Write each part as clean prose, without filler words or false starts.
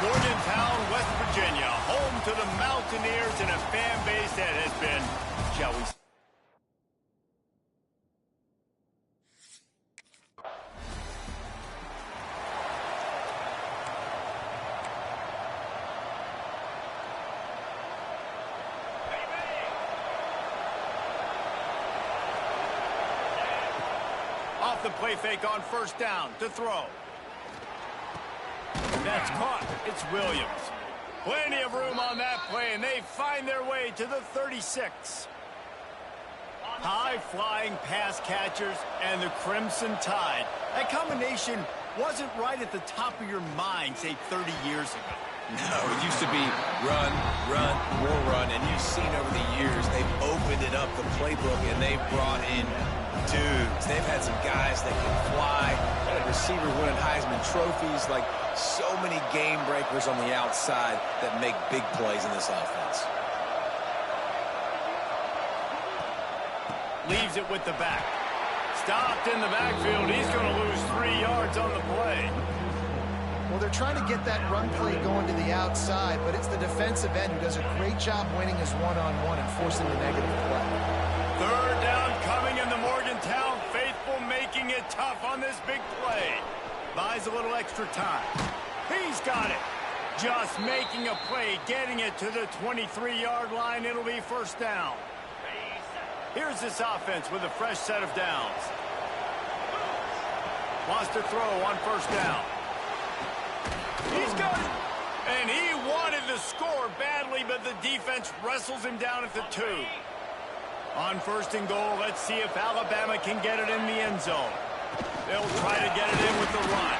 Morgantown, West Virginia, home to the Mountaineers and a fan base that has been, shall we say, off the play fake on first down to throw. That's caught. It's Williams. Plenty of room on that play, and they find their way to the 36. High-flying pass catchers and the Crimson Tide. That combination wasn't right at the top of your mind, say, 30 years ago. No, it used to be run, run, more run, and you've seen over the years they've opened it up, the playbook, and they've brought in dudes. They've had some guys that can fly, had a receiver winning Heisman trophies, like so many game breakers on the outside that make big plays in this offense. Leaves it with the back. Stopped in the backfield. He's going to lose 3 yards on the play. Well, they're trying to get that run play going to the outside, but it's the defensive end who does a great job winning his one-on-one and forcing the negative play. Third down coming in the Morgantown faithful, making it tough on this big play. Buys a little extra time. He's got it. Just making a play, getting it to the 23-yard line. It'll be first down. Here's this offense with a fresh set of downs. Wants to throw on first down. He's got it. And he wanted to score badly, but the defense wrestles him down at the 2. On first and goal, let's see if Alabama can get it in the end zone. They'll try to get it in with the run.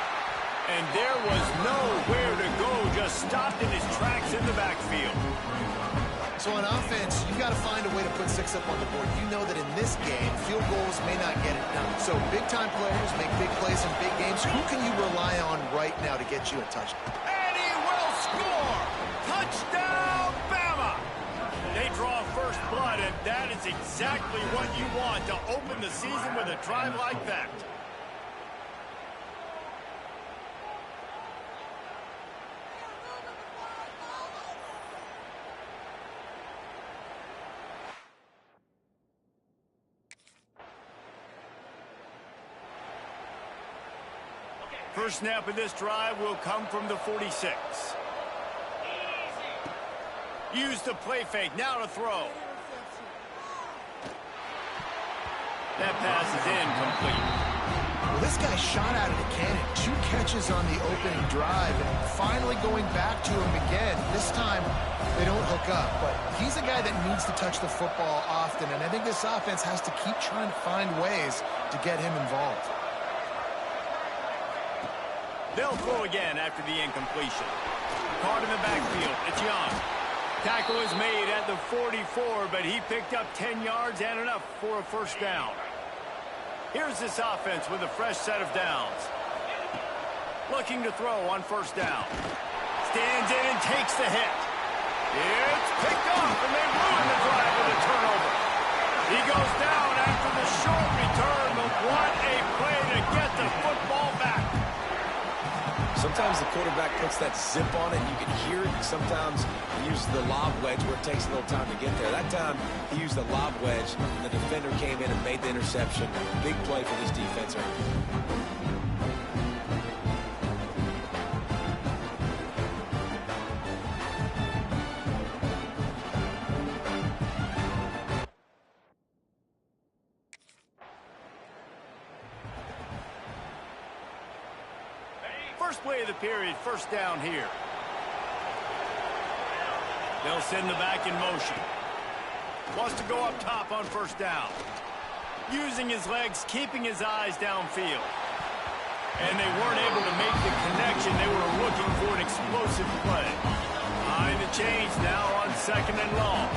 And there was nowhere to go, just stopped in his tracks in the backfield. So on offense, you've got to find a way to put 6 up on the board. You know that in this game, field goals may not get it done. So big-time players make big plays in big games. Who can you rely on right now to get you a touchdown? And he will score! Touchdown, Bama! They draw first blood, and that is exactly what you want to open the season with a drive like that. First snap of this drive will come from the 46. Use the play fake, now to throw. That pass is incomplete. Well, this guy shot out of the cannon. 2 catches on the opening drive, and finally going back to him again. This time, they don't hook up, but he's a guy that needs to touch the football often, and I think this offense has to keep trying to find ways to get him involved. They'll throw again after the incompletion. Caught in the backfield. It's Young. Tackle is made at the 44, but he picked up 10 yards and enough for a first down. Here's this offense with a fresh set of downs. Looking to throw on first down. Stands in and takes the hit. It's picked off, and they ruin the drive with a turnover. He goes down after the short return, but what a play to get the football back. Sometimes the quarterback puts that zip on it, and you can hear it. Sometimes he uses the lob wedge where it takes a little time to get there. That time, he used the lob wedge, and the defender came in and made the interception. Big play for this defense. First play of the period, first down here. They'll send the back in motion. Wants to go up top on first down. Using his legs, keeping his eyes downfield. And they weren't able to make the connection. They were looking for an explosive play. Behind the chains now on second and long.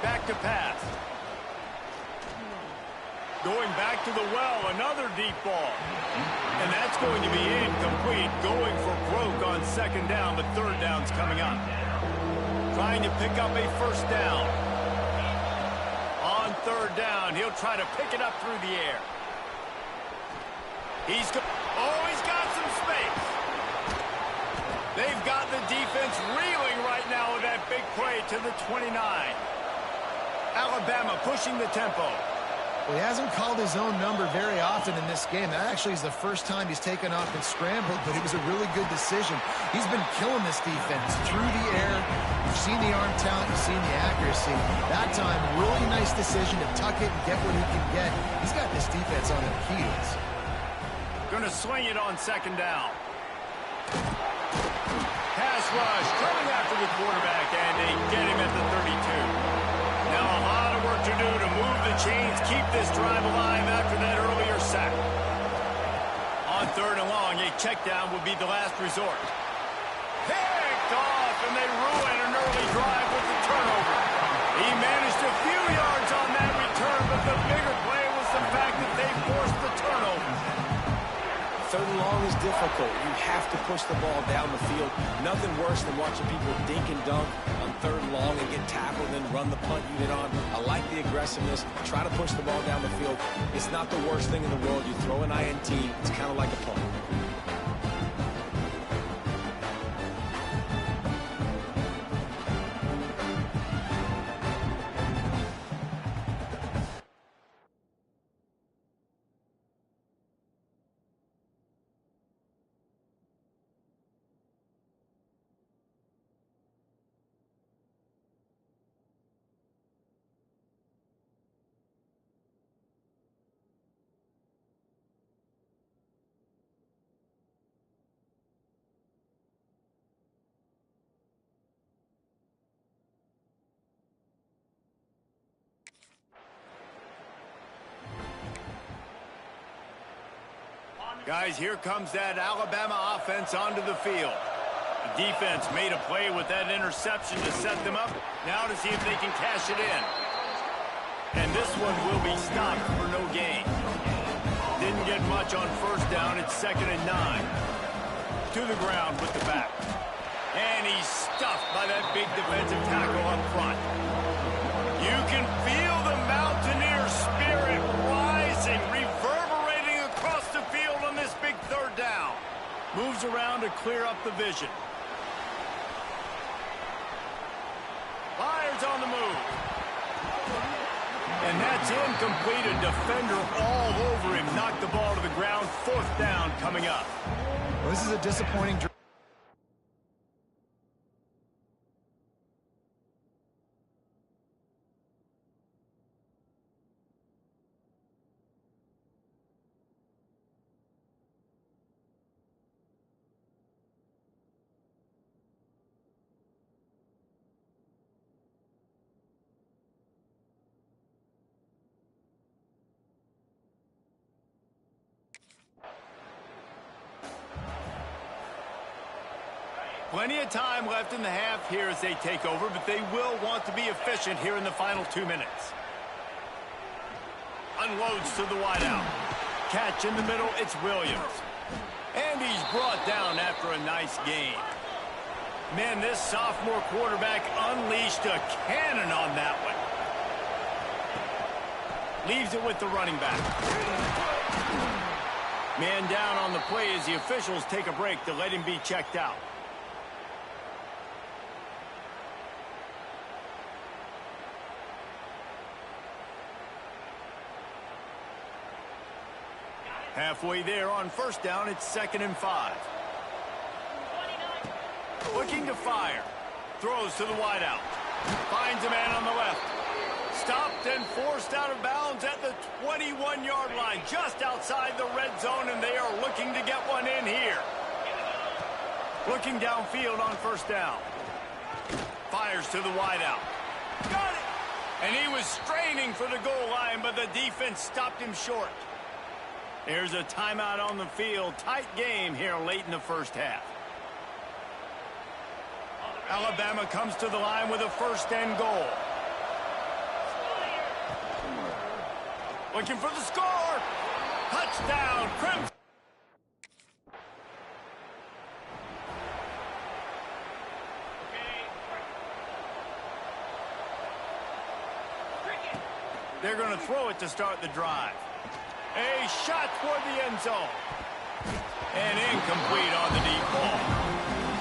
Back to pass. Going back to the well, another deep ball. And that's going to be incomplete. Going for broke on second down, but third down's coming up. Trying to pick up a first down. On third down, he'll try to pick it up through the air. He's got some space. They've got the defense reeling right now with that big play to the 29. Alabama pushing the tempo. Well, he hasn't called his own number very often in this game. That actually is the first time he's taken off and scrambled, but it was a really good decision. He's been killing this defense through the air. You've seen the arm talent, you've seen the accuracy. That time, really nice decision to tuck it and get what he can get. He's got this defense on their heels. Gonna swing it on second down. Pass rush, coming after the quarterback, and they get him at the 32. Now a lot of work to do to move the chains, keep this drive alive after that earlier sack. On third and long, a check down would be the last resort. Picked off, and they ruin an early drive with the turnover. He managed a few yards on that return, but the bigger play was the fact that they forced the turnover. Third and long is difficult. You have to push the ball down the field. Nothing worse than watching people dink and dunk on third and long and get tackled and run the punt unit on. I like the aggressiveness. Try to push the ball down the field. It's not the worst thing in the world. You throw an INT, it's kind of like a punt. Guys, here comes that Alabama offense onto the field. The defense made a play with that interception to set them up. Now to see if they can cash it in. And this one will be stopped for no gain. Didn't get much on first down. It's 2nd and 9. To the ground with the back. And he's stuffed by that big defensive tackle up front. You can feel the Mountaineer spirit rising, reverberating across the field on this big third down. Moves around to clear up the vision. Fires on the move. And that's incomplete. A defender all over him. Knocked the ball to the ground. 4th down coming up. Well, this is a disappointing drive. Plenty of time left in the half here as they take over, but they will want to be efficient here in the final 2 minutes. Unloads to the wideout. Catch in the middle, it's Williams. And he's brought down after a nice gain. Man, this sophomore quarterback unleashed a cannon on that one. Leaves it with the running back. Man down on the play as the officials take a break to let him be checked out. Halfway there on first down, it's 2nd and 5. Looking to fire. Throws to the wideout. Finds a man on the left. Stopped and forced out of bounds at the 21-yard line, just outside the red zone, and they are looking to get one in here. Looking downfield on first down. Fires to the wideout. Got it! And he was straining for the goal line, but the defense stopped him short. There's a timeout on the field. Tight game here late in the first half. Alabama comes to the line with a 1st and goal. Looking for the score. Touchdown, Crimson. They're going to throw it to start the drive. A shot toward the end zone. And incomplete on the deep ball.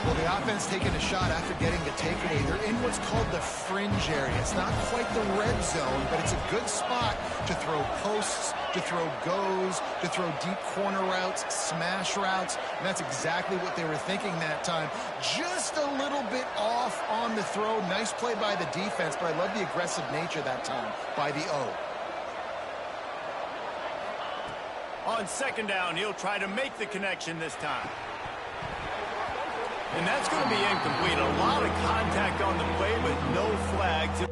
Well, the The offense taking a shot after getting the takeaway. They're in what's called the fringe area. It's not quite the red zone, but it's a good spot to throw posts, to throw goes, to throw deep corner routes, smash routes. And that's exactly what they were thinking that time. Just a little bit off on the throw. Nice play by the defense, but I love the aggressive nature that time by the O. On second down, he'll try to make the connection this time. And that's going to be incomplete. A lot of contact on the play, but no flags.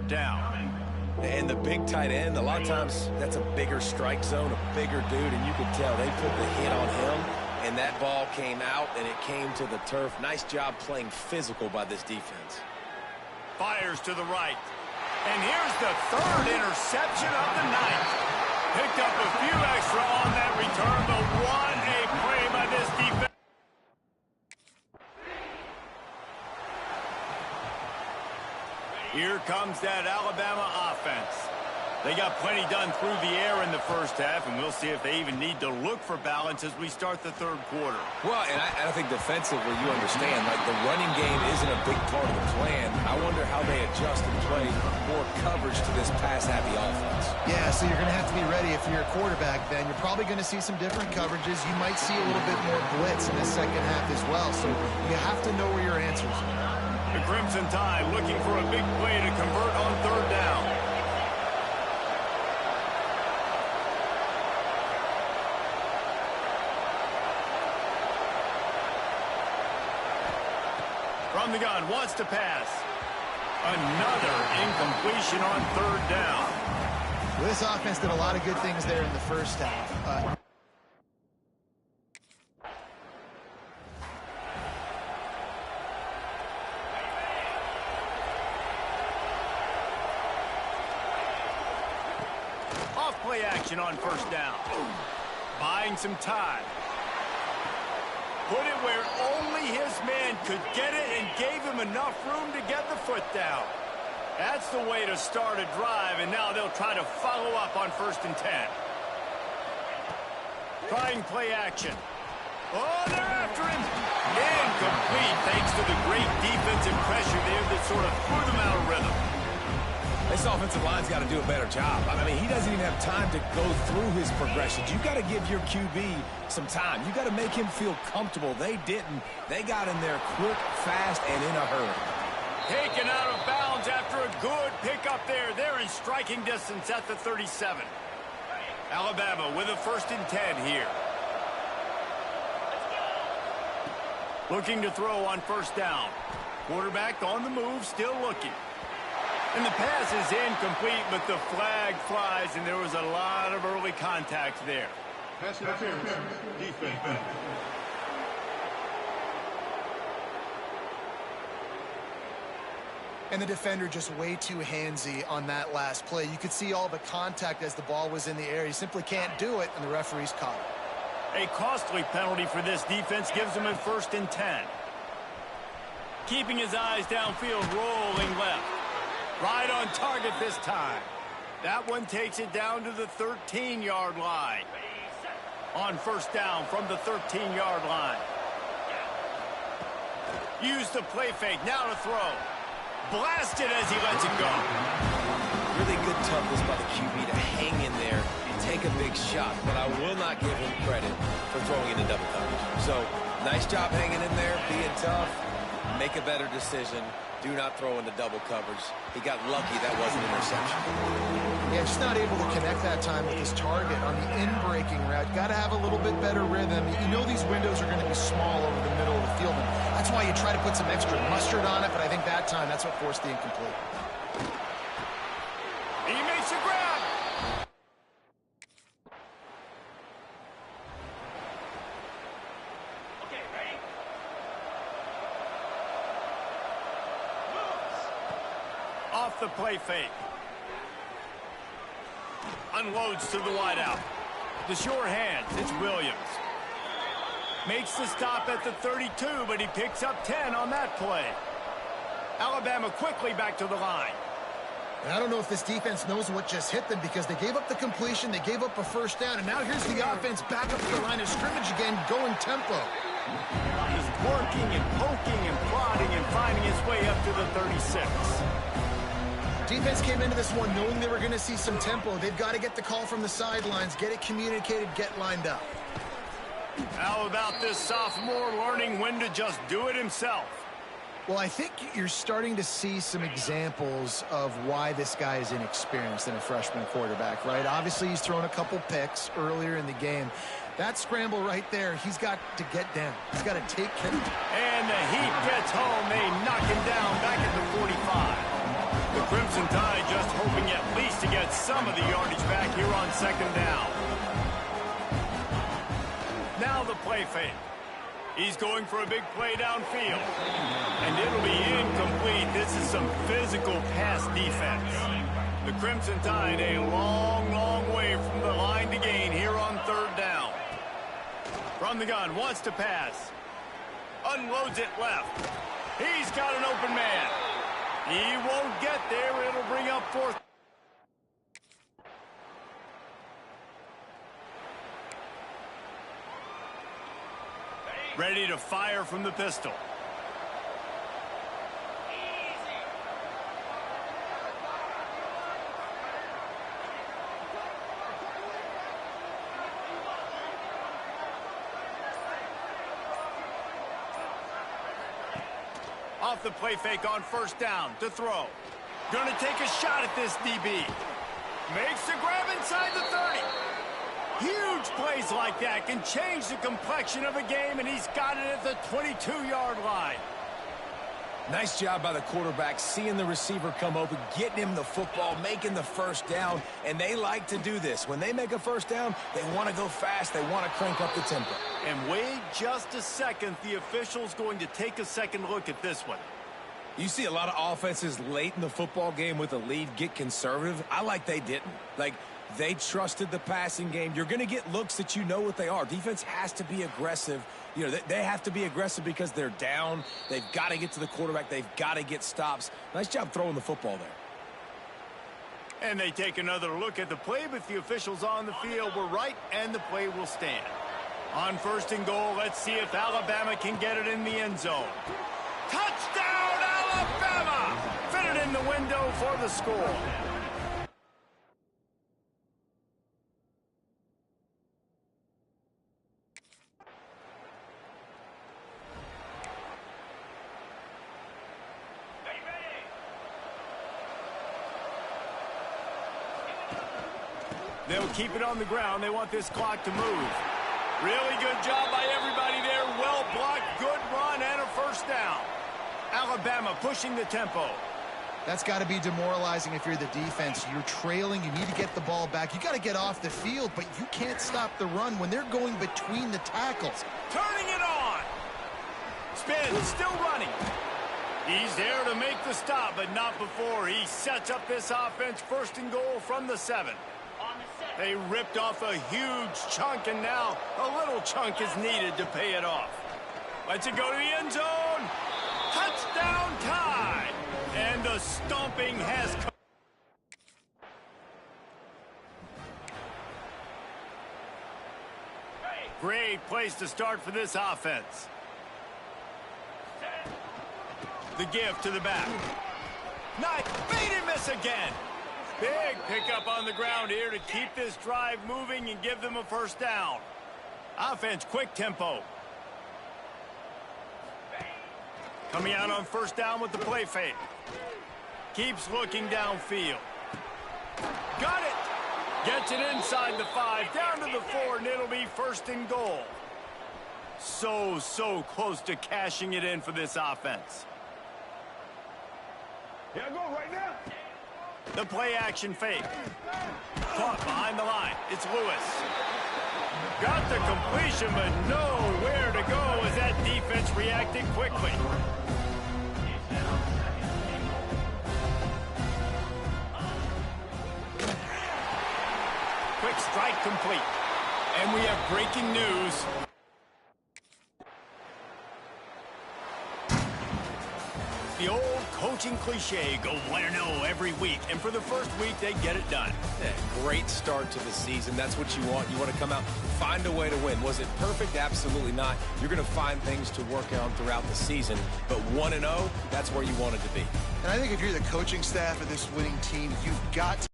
Down. And the big tight end, a lot of times that's a bigger strike zone, a bigger dude, and you can tell they put the hit on him, and that ball came out, and it came to the turf. Nice job playing physical by this defense. Fires to the right. And here's the third interception of the night. Picked up a few extra on that return, but what a play by this defense. Here comes that Alabama offense. They got plenty done through the air in the first half, and we'll see if they even need to look for balance as we start the third quarter. Well, and I think defensively, you understand, like the running game isn't a big part of the plan. I wonder how they adjust and play more coverage to this pass-happy offense. Yeah, so you're going to have to be ready if you're a quarterback, Ben. You're probably going to see some different coverages. You might see a little bit more blitz in the second half as well, so you have to know where your answers are. The Crimson Tide looking for a big play to convert on third down. From the gun, wants to pass. Another incompletion on third down. Well, this offense did a lot of good things there in the first half. Play action on first down. Buying some time. Put it where only his man could get it and gave him enough room to get the foot down. That's the way to start a drive, and now they'll try to follow up on 1st and 10. Trying play action. Oh, they're after him. Incomplete thanks to the great defensive pressure there that sort of threw them out of rhythm. This offensive line's got to do a better job. I mean, he doesn't even have time to go through his progressions. You got to give your QB some time. You got to make him feel comfortable. They didn't. They got in there quick, fast, and in a hurry. Taken out of bounds after a good pickup there. They're in striking distance at the 37. Alabama with a 1st and 10 here. Looking to throw on first down. Quarterback on the move, still looking. And the pass is incomplete, but the flag flies, and there was a lot of early contact there. Pass interference. Defense. And the defender just way too handsy on that last play. You could see all the contact as the ball was in the air. He simply can't do it, and the referee's caught it. A costly penalty for this defense gives him a 1st and 10. Keeping his eyes downfield, rolling left. Right on target this time. That one takes it down to the 13-yard line. On first down from the 13-yard line. Use the play fake, now to throw. Blasted as he lets it go. Really good toughness by the QB to hang in there and take a big shot, but I will not give him credit for throwing into double coverage. So, nice job hanging in there, being tough, make a better decision. Do not throw into double coverage. He got lucky that wasn't an interception. Yeah, just not able to connect that time with his target on the in-breaking route. Got to have a little bit better rhythm. You know these windows are going to be small over the middle of the field. And that's why you try to put some extra mustard on it, but I think that time that's what forced the incomplete. He makes a grab. Okay, ready? Off the play fake. Unloads to the wideout. The sure hands, it's Williams. Makes the stop at the 32, but he picks up 10 on that play. Alabama quickly back to the line. And I don't know if this defense knows what just hit them because they gave up the completion, they gave up a first down, and now here's the offense back up to the line of scrimmage again, going tempo. Just working and poking and prodding and finding his way up to the 36. Defense came into this one knowing they were going to see some tempo. They've got to get the call from the sidelines, get it communicated, get lined up. How about this sophomore learning when to just do it himself? Well, I think you're starting to see some examples of why this guy is inexperienced in a freshman quarterback, right? Obviously, he's thrown a couple picks earlier in the game. That scramble right there, he's got to get down. He's got to take care of it. And the heat gets home. They knock him down back at the 45. The Crimson Tide just hoping at least to get some of the yardage back here on second down. Now the play fake. He's going for a big play downfield. And it'll be incomplete. This is some physical pass defense. The Crimson Tide a long, long way from the line to gain here on third down. From the gun, wants to pass. Unloads it left. He's got an open man. He won't get there. It'll bring up fourth. Ready to fire from the pistol. Off the play fake on first down to throw. Gonna take a shot at this DB. Makes the grab inside the 30. Huge plays like that can change the complexion of a game, and he's got it at the 22-yard line. Nice job by the quarterback, seeing the receiver come open, getting him the football, making the first down, and they like to do this. When they make a first down, they want to go fast, they want to crank up the tempo. And wait just a second, the official's going to take a second look at this one. You see a lot of offenses late in the football game with a lead get conservative. I like they didn't. Like, they trusted the passing game. You're going to get looks that you know what they are. Defense has to be aggressive. You know, they have to be aggressive because they're down. They've got to get to the quarterback. They've got to get stops. Nice job throwing the football there. And they take another look at the play, but the officials on the field were right, and the play will stand. On first and goal, let's see if Alabama can get it in the end zone. Touchdown, Alabama! Fitted in the window for the score. They'll keep it on the ground. They want this clock to move. Really good job by everybody there. Well blocked, good run, Alabama pushing the tempo. That's got to be demoralizing if you're the defense. You're trailing. You need to get the ball back. You got to get off the field, but you can't stop the run when they're going between the tackles. Turning it on. Spin, still running. He's there to make the stop, but not before he sets up this offense 1st and goal from the 7. They ripped off a huge chunk, and now a little chunk is needed to pay it off. Lets it go to the end zone. Touchdown tie. And the stomping has come. Great place to start for this offense. The give to the back. Nice. Made him miss again. Big pickup on the ground here to keep this drive moving and give them a 1st down. Offense, quick tempo. Coming out on 1st down with the play fake. Keeps looking downfield. Got it. Gets it inside the 5, down to the 4, and it'll be 1st and goal. So close to cashing it in for this offense. Here I go right now. The play action fake. Caught behind the line. It's Lewis. Got the completion, but nowhere to go as that defense reacted quickly. Quick strike complete. And we have breaking news. The old coaching cliche, go 1-0 every week. And for the 1st week, they get it done. Yeah, great start to the season. That's what you want. You want to come out, find a way to win. Was it perfect? Absolutely not. You're going to find things to work on throughout the season. But 1-0, that's where you wanted to be. And I think if you're the coaching staff of this winning team, you've got to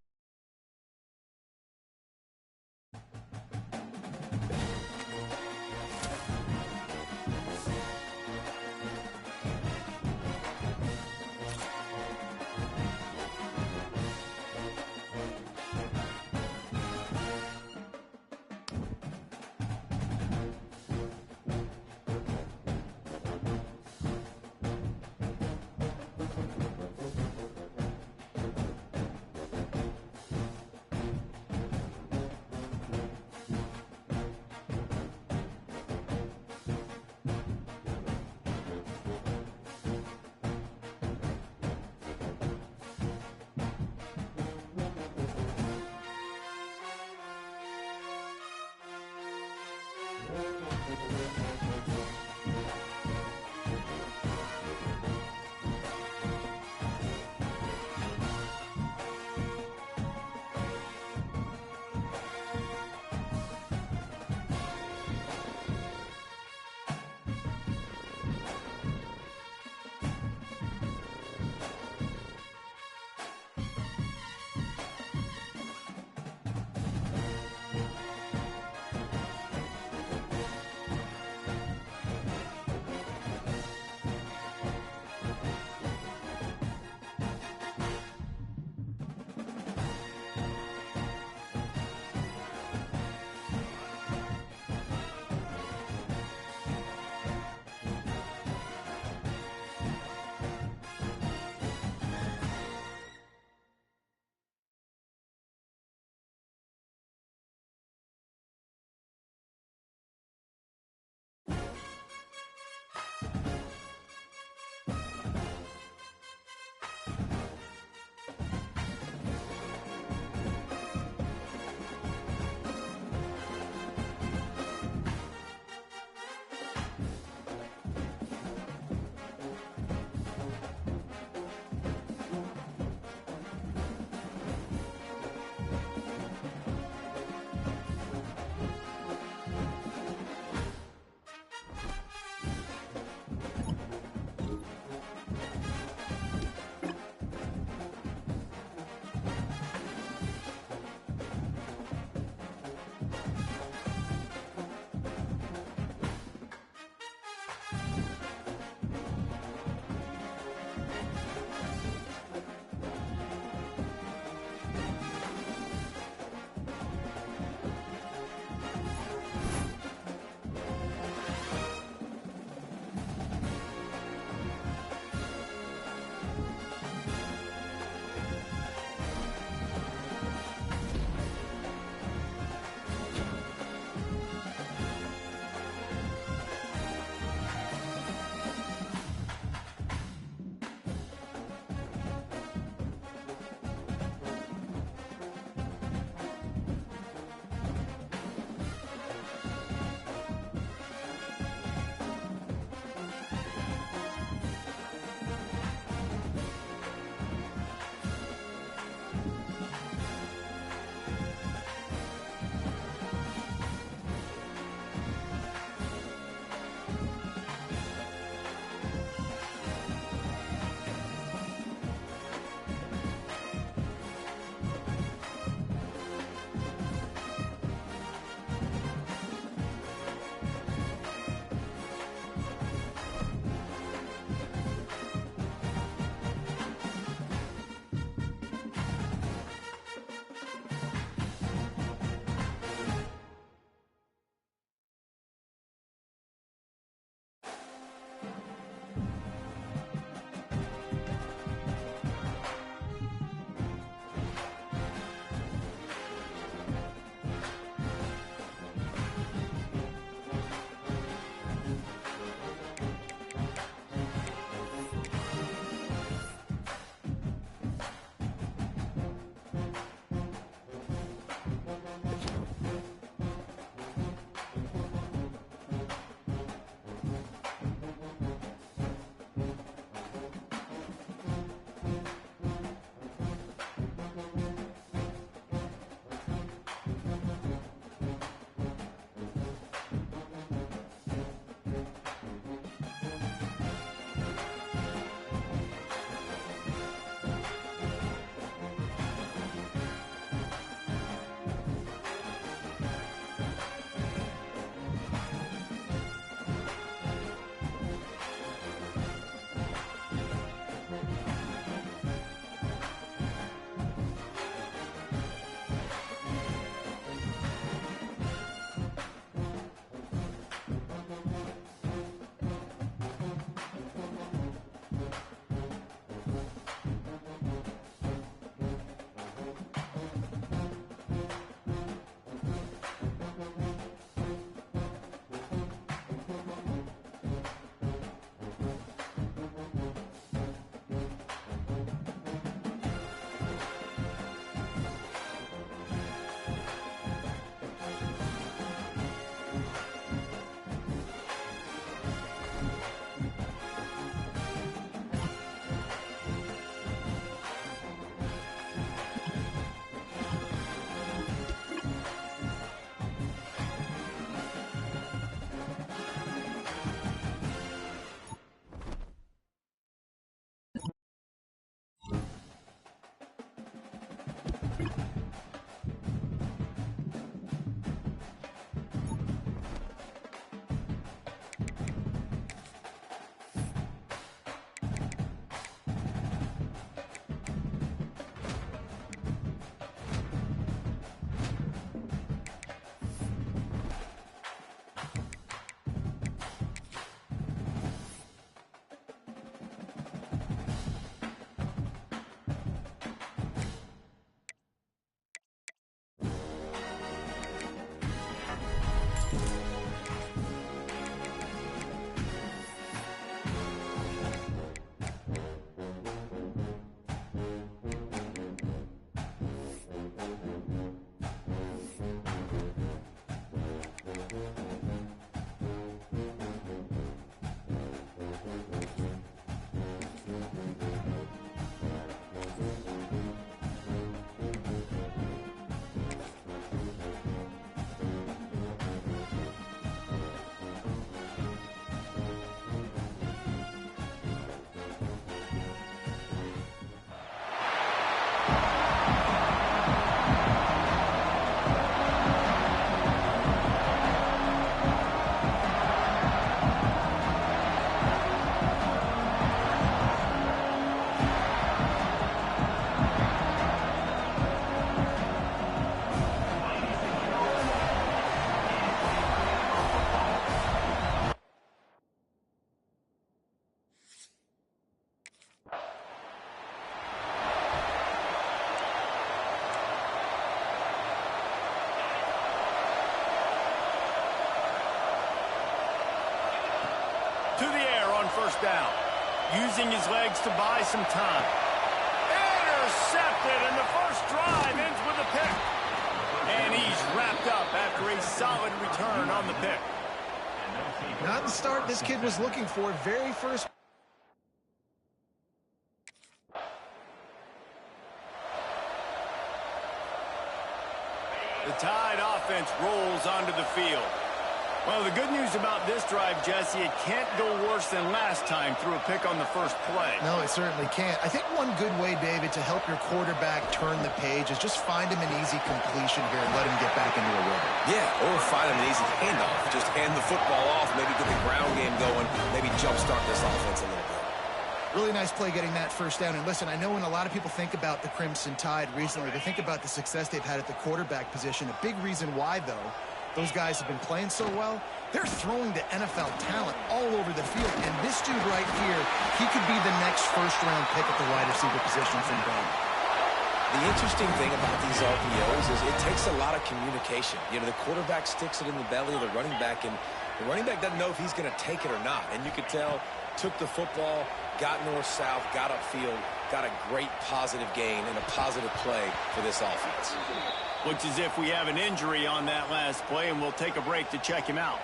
To the air on first down. Using his legs to buy some time. Intercepted, and the first drive ends with a pick. And he's wrapped up after a solid return on the pick. Not the start this kid was looking for. Very first. The Tide offense rolls onto the field. Well, the good news about this drive, Jesse, it can't go worse than last time through a pick on the first play. No, it certainly can't. I think one good way, David, to help your quarterback turn the page is just find him an easy completion here and let him get back into a rhythm. Yeah, or find him an easy handoff. Just hand the football off, maybe get the ground game going, maybe jumpstart this offense a little bit. Really nice play getting that first down. And listen, I know when a lot of people think about the Crimson Tide recently, they think about the success they've had at the quarterback position. A big reason why, though, those guys have been playing so well, they're throwing to NFL talent all over the field. And this dude right here, he could be the next first-round pick at the wide receiver position from Brown. The interesting thing about these RPOs is it takes a lot of communication. You know, the quarterback sticks it in the belly of the running back, and the running back doesn't know if he's going to take it or not. And you could tell, took the football, got north-south, got upfield, got a great positive gain and a positive play for this offense. Looks as if we have an injury on that last play, and we'll take a break to check him out.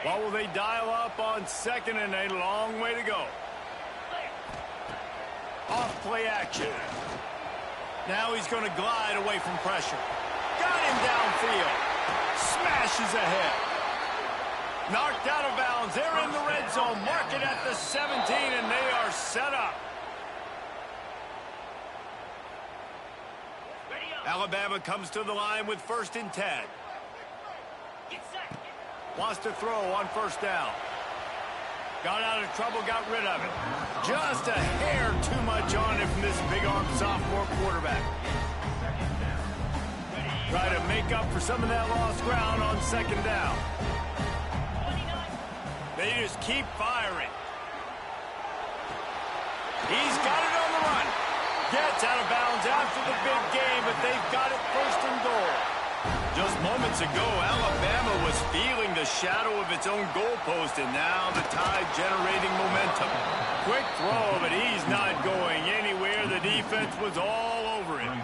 What will they dial up on second and a long way to go? Off play action. Now he's going to glide away from pressure. Got him downfield. Smashes ahead. Knocked out of bounds. They're in the red zone. Mark it at the 17, and they are set up. Alabama comes to the line with 1st and 10. Wants to throw on first down. Got out of trouble, got rid of it. Just a hair too much on it from this big-arm sophomore quarterback. Try to make up for some of that lost ground on second down. They just keep firing. He's got it on the run. Gets out of bounds after the big game, but they've got it 1st and goal. Just moments ago, Alabama was feeling the shadow of its own goalpost, and now the Tide generating momentum. Quick throw, but he's not going anywhere. The defense was all over him.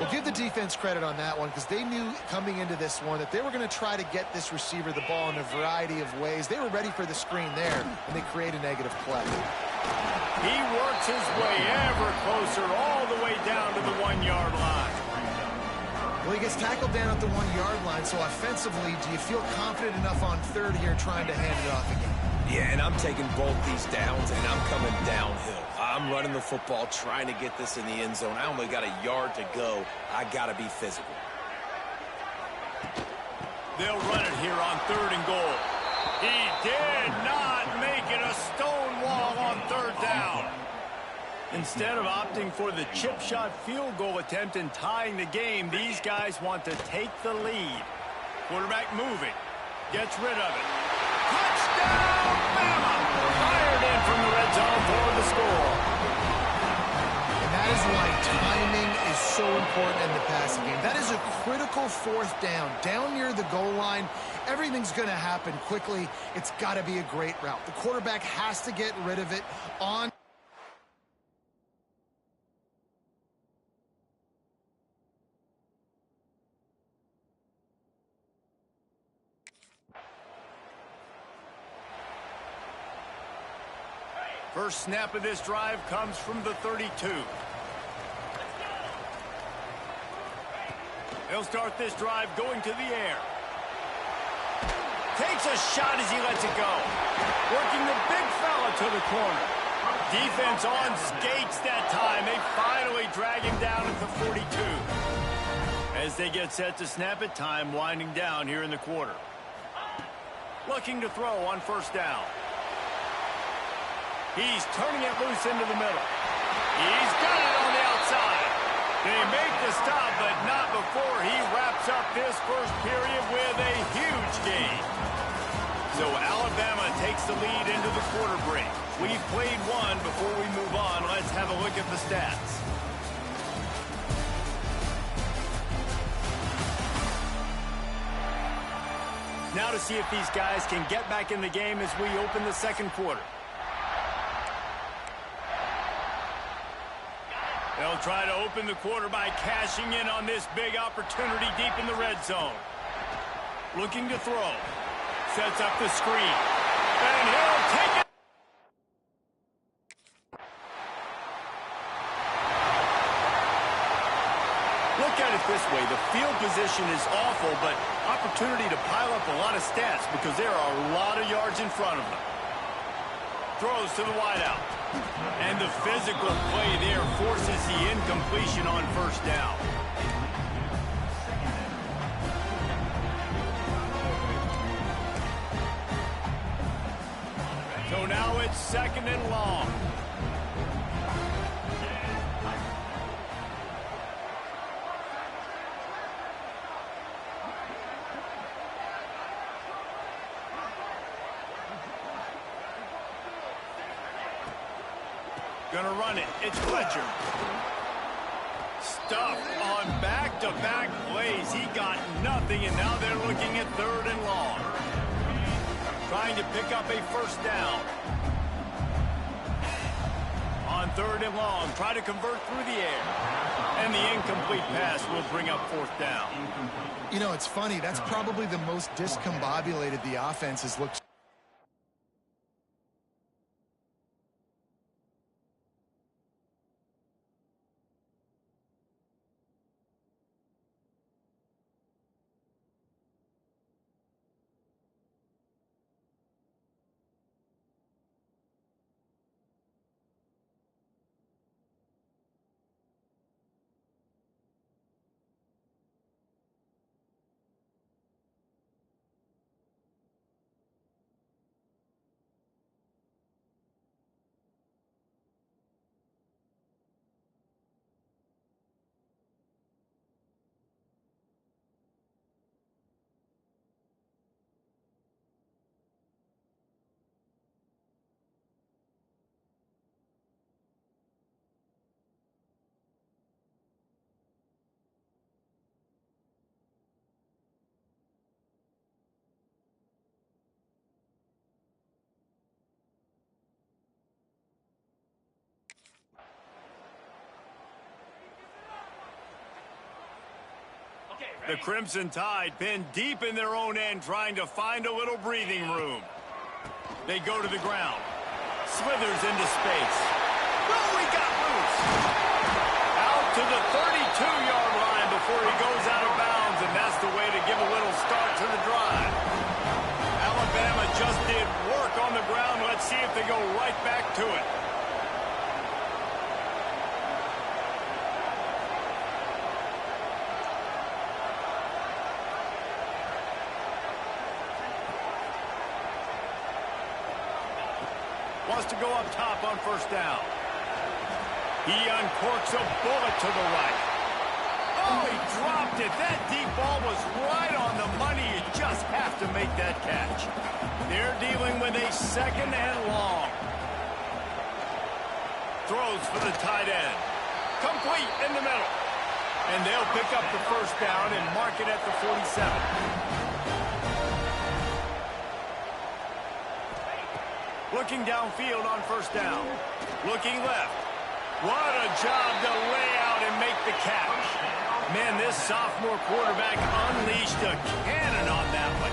Well, give the defense credit on that one because they knew coming into this one that they were going to try to get this receiver the ball in a variety of ways. They were ready for the screen there, and they create a negative play. He works his way ever closer all the way down to the 1-yard line. Well, he gets tackled down at the 1-yard line, so offensively, do you feel confident enough on third here trying to hand it off again? Yeah, and I'm taking both these downs, and I'm coming downhill. I'm running the football, trying to get this in the end zone. I only got a yard to go. I got to be physical. They'll run it here on 3rd and goal. He did not make it a stone wall on 3rd down. Instead of opting for the chip shot field goal attempt and tying the game, these guys want to take the lead. Quarterback moving. Gets rid of it. Touchdown, Bama! Fired in from the red zone for the score. And that is why timing is so important in the passing game. That is a critical 4th down. Down near the goal line, everything's going to happen quickly. It's got to be a great route. The quarterback has to get rid of it on. First snap of this drive comes from the 32. He'll start this drive going to the air. Takes a shot as he lets it go. Working the big fella to the corner. Defense on skates that time. They finally drag him down at the 42. As they get set to snap it, time winding down here in the quarter. Looking to throw on first down. He's turning it loose into the middle. He's got it on the outside. They make the stop, but not before he wraps up this first period with a huge gain. So Alabama takes the lead into the quarter break. We've played one. Before we move on, let's have a look at the stats. Now to see if these guys can get back in the game as we open the second quarter. They'll try to open the quarter by cashing in on this big opportunity deep in the red zone. Looking to throw. Sets up the screen. And he'll take it. Look at it this way. The field position is awful, but opportunity to pile up a lot of stats because there are a lot of yards in front of them. Throws to the wideout. And the physical play there forces the incompletion on first down. So now it's 2nd and long. Gonna run it. It's Fletcher. Stuffed on back-to-back plays. He got nothing, and now they're looking at 3rd and long. Trying to pick up a first down. On 3rd and long, try to convert through the air. And the incomplete pass will bring up 4th down. You know, it's funny. That's probably the most discombobulated the offense has looked. The Crimson Tide pinned deep in their own end, trying to find a little breathing room. They go to the ground. Slithers into space. Oh, he got loose. Out to the 32-yard line before he goes out of bounds, and that's the way to give a little start to the drive. Alabama just did work on the ground. Let's see if they go right back to it. Wants to go up top on first down. He uncorks a bullet to the right. Oh, he dropped it. That deep ball was right on the money. You just have to make that catch. They're dealing with a 2nd and long. Throws for the tight end. Complete in the middle. And they'll pick up the first down and mark it at the 47. Looking downfield on first down. Looking left. What a job to lay out and make the catch. Man, this sophomore quarterback unleashed a cannon on that one.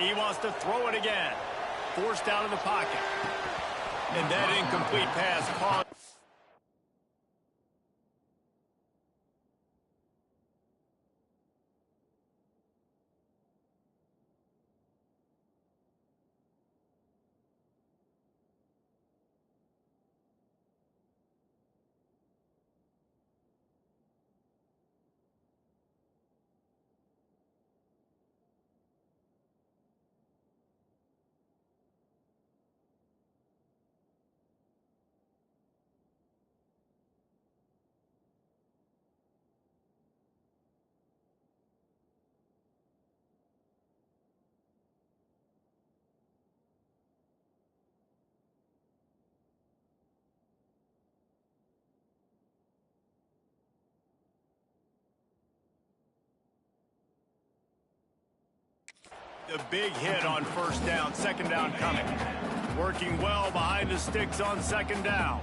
He wants to throw it again. Forced out of the pocket. And that incomplete pass caught. The big hit on first down, second down coming. Working well behind the sticks on second down.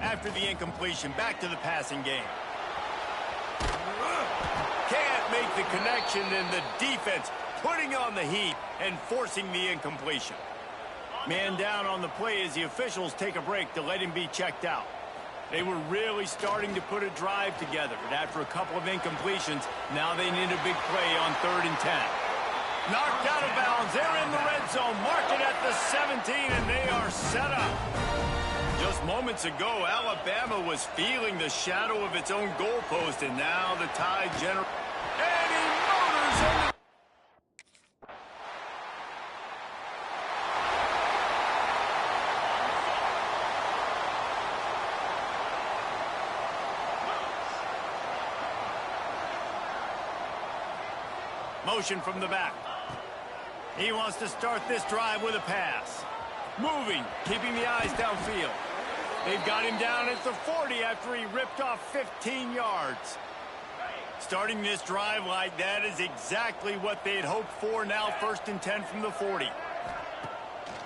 After the incompletion, back to the passing game. Can't make the connection, and the defense putting on the heat and forcing the incompletion. Man down on the play as the officials take a break to let him be checked out. They were really starting to put a drive together, but after a couple of incompletions, now they need a big play on 3rd and 10. Knocked out of bounds. They're in the red zone. Mark it at the 17, and they are set up. Just moments ago, Alabama was feeling the shadow of its own goalpost, and now the Tide general. And he motors into. Motion from the back. He wants to start this drive with a pass. Moving, keeping the eyes downfield. They've got him down at the 40 after he ripped off 15 yards. Starting this drive like that is exactly what they'd hoped for. Now 1st and 10 from the 40.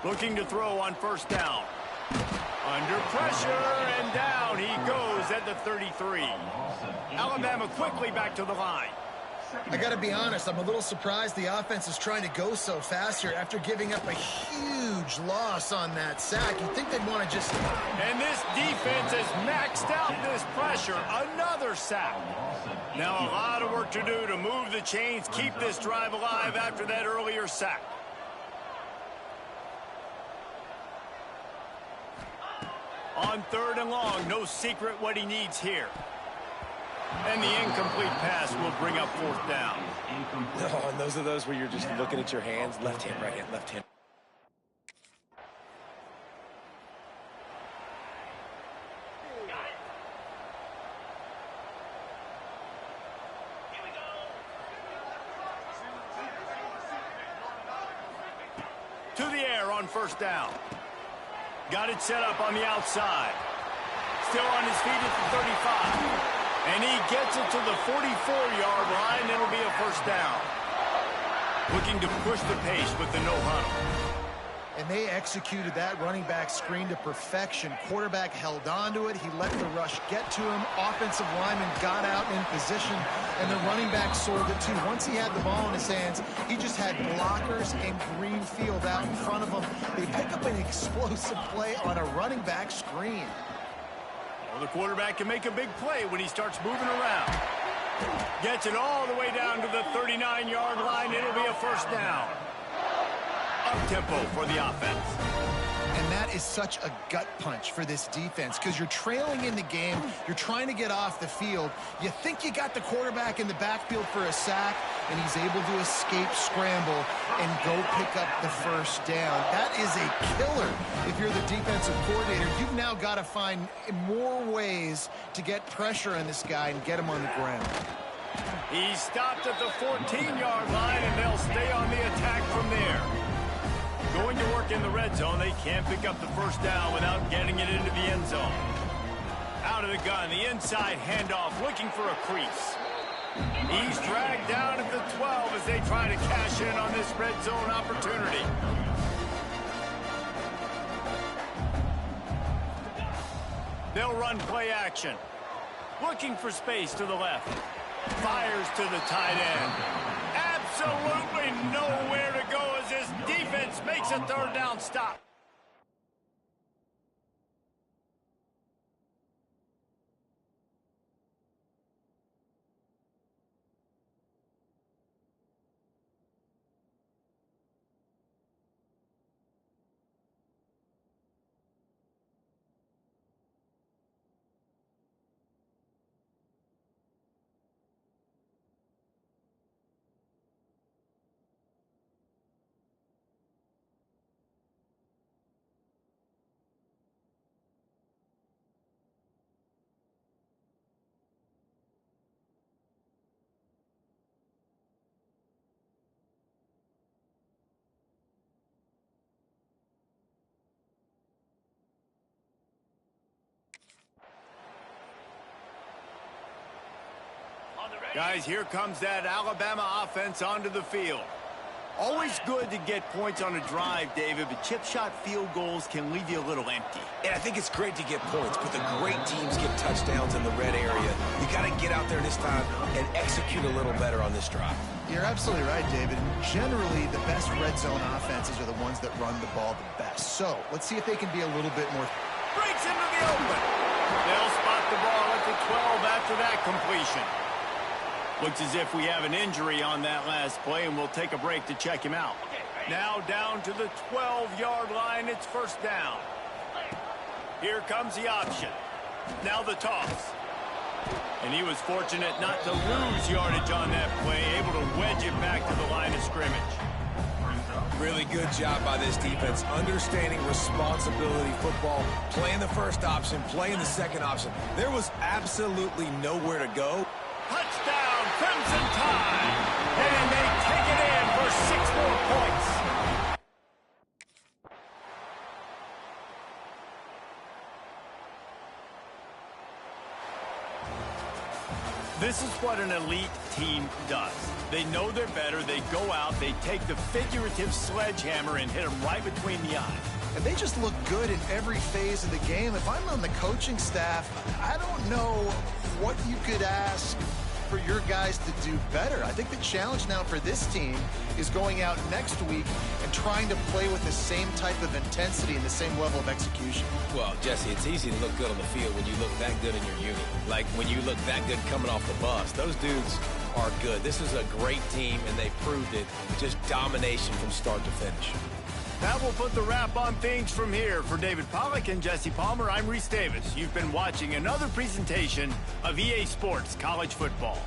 Looking to throw on first down. Under pressure, and down he goes at the 33. Alabama quickly back to the line. I got to be honest, I'm a little surprised the offense is trying to go so fast here after giving up a huge loss on that sack. You'd think they'd want to just... And this defense has maxed out this pressure. Another sack. Now a lot of work to do to move the chains, keep this drive alive after that earlier sack. On 3rd and long, no secret what he needs here. And the incomplete pass will bring up 4th down. Oh, and those are those where you're just looking at your hands. Left hand, right hand, left hand. To the air on first down. Got it set up on the outside. Still on his feet at the 35. And he gets it to the 44-yard line. It'll be a first down. Looking to push the pace with the no huddle. And they executed that running back screen to perfection. Quarterback held on to it. He let the rush get to him. Offensive lineman got out in position, and the running back sold it too. Once he had the ball in his hands, he just had blockers and green field out in front of him. They pick up an explosive play on a running back screen. Well, the quarterback can make a big play when he starts moving around. Gets it all the way down to the 39-yard line. It'll be a first down. Up-tempo for the offense. And that is such a gut punch for this defense because you're trailing in the game. You're trying to get off the field. You think you got the quarterback in the backfield for a sack, and he's able to escape scramble and go pick up the first down. That is a killer if you're the defensive coordinator. You've now got to find more ways to get pressure on this guy and get him on the ground. He stopped at the 14-yard line, and they'll stay on the attack from there. Going to work in the red zone. They can't pick up the first down without getting it into the end zone. Out of the gun, the inside handoff, looking for a crease. He's dragged down at the 12 as they try to cash in on this red zone opportunity. They'll run play action. Looking for space to the left. Fires to the tight end. Absolutely nowhere to go as this defense makes a 3rd down stop. Guys, here comes that Alabama offense onto the field. Always good to get points on a drive, David, but chip shot field goals can leave you a little empty. And I think it's great to get points, but the great teams get touchdowns in the red area. You got to get out there this time and execute a little better on this drive. You're absolutely right, David. Generally, the best red zone offenses are the ones that run the ball the best. So let's see if they can be a little bit more. Breaks into the open. They'll spot the ball at the 12 after that completion. Looks as if we have an injury on that last play, and we'll take a break to check him out. Now down to the 12-yard line. It's first down. Here comes the option. Now the toss. And he was fortunate not to lose yardage on that play, able to wedge it back to the line of scrimmage. Really good job by this defense, understanding responsibility football, playing the first option, playing the second option. There was absolutely nowhere to go. Touchdown, Crimson Tide! And they take it in for 6 more points. This is what an elite team does. They know they're better, they go out, they take the figurative sledgehammer and hit them right between the eyes. And they just look good in every phase of the game. If I'm on the coaching staff, I don't know what you could ask for your guys to do better. I think the challenge now for this team is going out next week and trying to play with the same type of intensity and the same level of execution. Well, Jesse, it's easy to look good on the field when you look that good in your unit. Like when you look that good coming off the bus. Those dudes are good. This is a great team, and they proved it. Just domination from start to finish. That will put the wrap on things from here. For David Pollack and Jesse Palmer, I'm Reese Davis. You've been watching another presentation of EA Sports College Football.